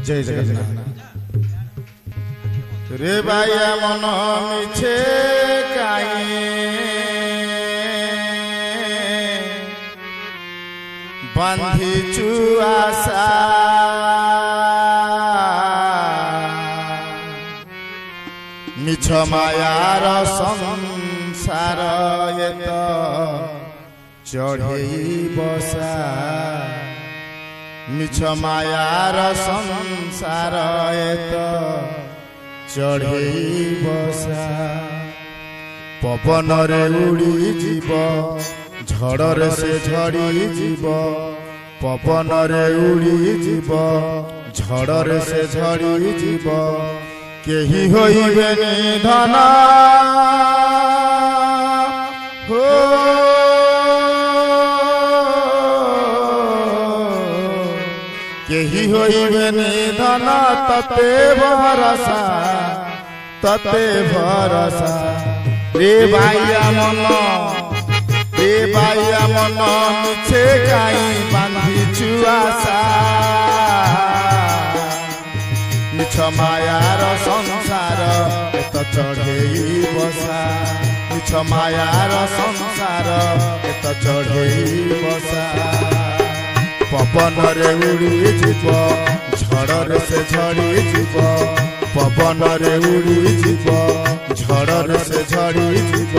जय जगन्नाथ रे बाया मन मिछे काई बांधिचु आशा मिछ मायार संसार एत चढ़ई बसा मिछ मायार संसार एत चढ़ई बसा पवन रे उड़ी जीव झड़ से झड़ी जीव पवन रे उड़ी जीव झड़ से झड़ी जीव केही होइबे निधन हो केही होइबे निधन तते भरसा रे बाइया मन मिछे काई बांधिचु आशा मिछ मायार संसार एत चढ़ई बसा मिछ मायार संसार एत चढ़ई बसा पवन रे उड़ी जीव झड़ से झड़ी जीव पवन रे उड़ी जीव झड़ से झड़ी जीव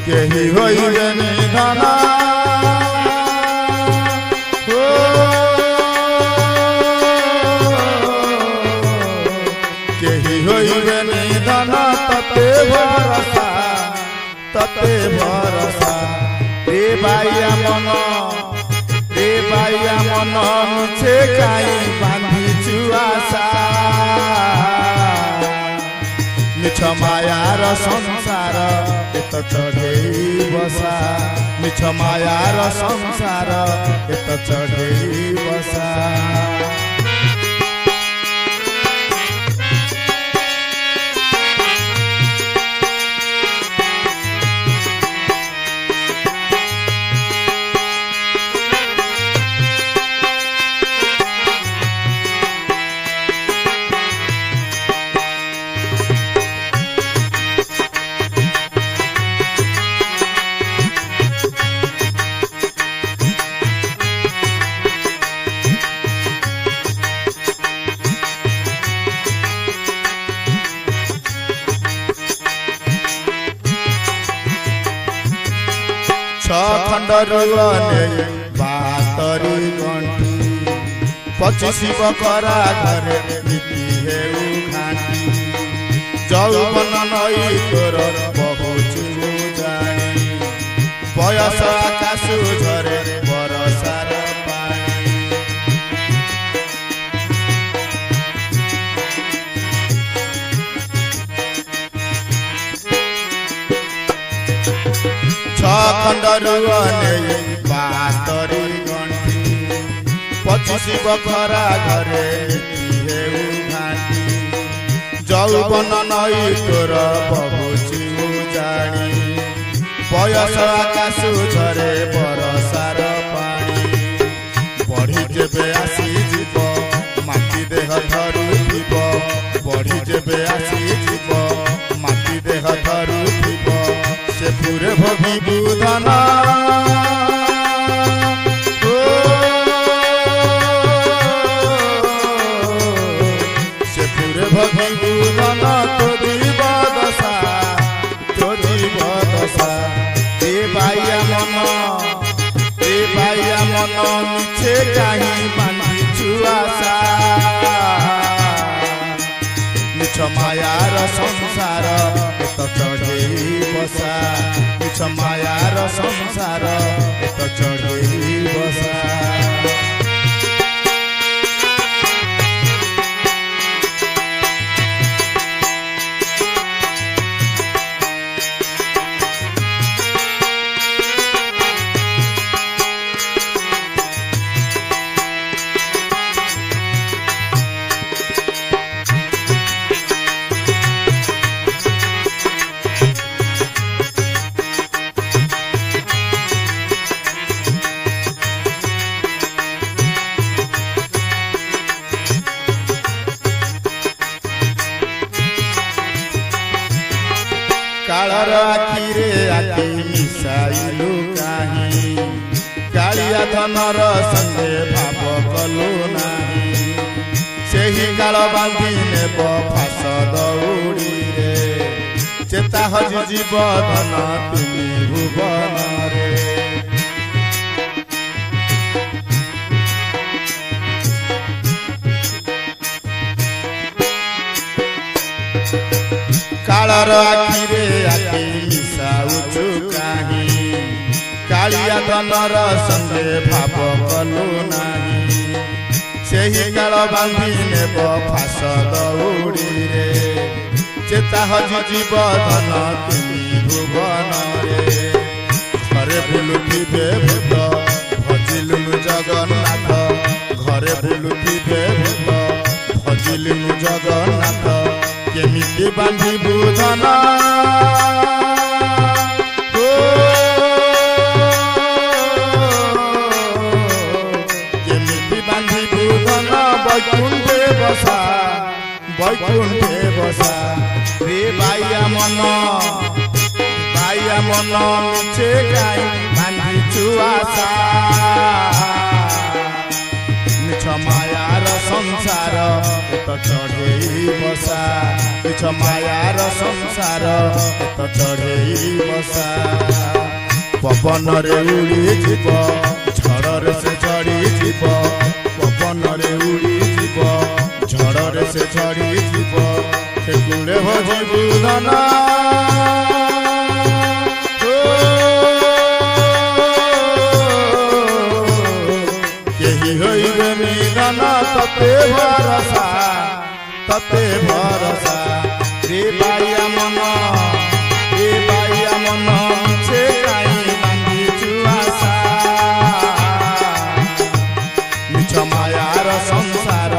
केही होइबे निधन केही होइबे निधन तते भरसा रे बाइया मन मिछे काई बांधिचु आशा मिछ मायार संसार एत चढ़ई बसा मिछ मायार संसार एत चढ़ई बसा खंड रुआने बातरी गंठी 25 बकरा घरे नीति हेउ घाटी जौवन नई तोर बहुचु जानी बयस आकाश झरे बरसार पानी खंड रुआने बातरी गंठी 25 बकरा घरे हेउ घाटी जौवन नई तोर बहुचु जानी बयस आकाश झरे बरसार पानी बढ़ी जेबे आसी जीव माटी देह धरुथिब बढ़ी जेबे आसी जीव माटी देह धरुथिब से पूरे भोगी बुधन से पूरे भोगी बुधन तो जीव दशा ए बाइया मन मिछे काई बांधिचु आशा मिछ मायार संसार एत चढ़ई बसा मिछ मायार संसार एत चढ़ई बसा कालर आखिरे आखि मिसाइलु काहे कालिया धनर संगे भाव कलु नाही सेही काल बांधी नेब फास दौड़ी रे चेता हजि जीव धन तुमी भुवन रे कालर आखिरे आखि मिसाउछु काहे कालिया धनर संगे भाव कलु नाही सेही काल बांधी नेब फास दौड़ी रे चेता हजि जीव धन तुमी भुवन रे घरे बुलुथिबे भूत भजिलुनु जगन्नाथ घरे बुलुथिबे भूत भजिलुनु जगन्नाथ केमिति बांधिबु धन केमिति बांधिबु धन बैकुंठे बसा रे बाइया मन मिछे गाई बांधिछु आशा मिछ मायार संसार एत चढ़ेई बसा मिछ मायार संसार एत चढ़ेई बसा पवन रे उड़ी जीव झड़रे से चढ़ी जीव पवन रे उड़ी जीव झड़रे से चढ़ी जीव से गुड़े हो जीवु धन निधन तते भरसा रे बाइया मन मिछे गाई बांधिछु आशा मिछ मायार संसार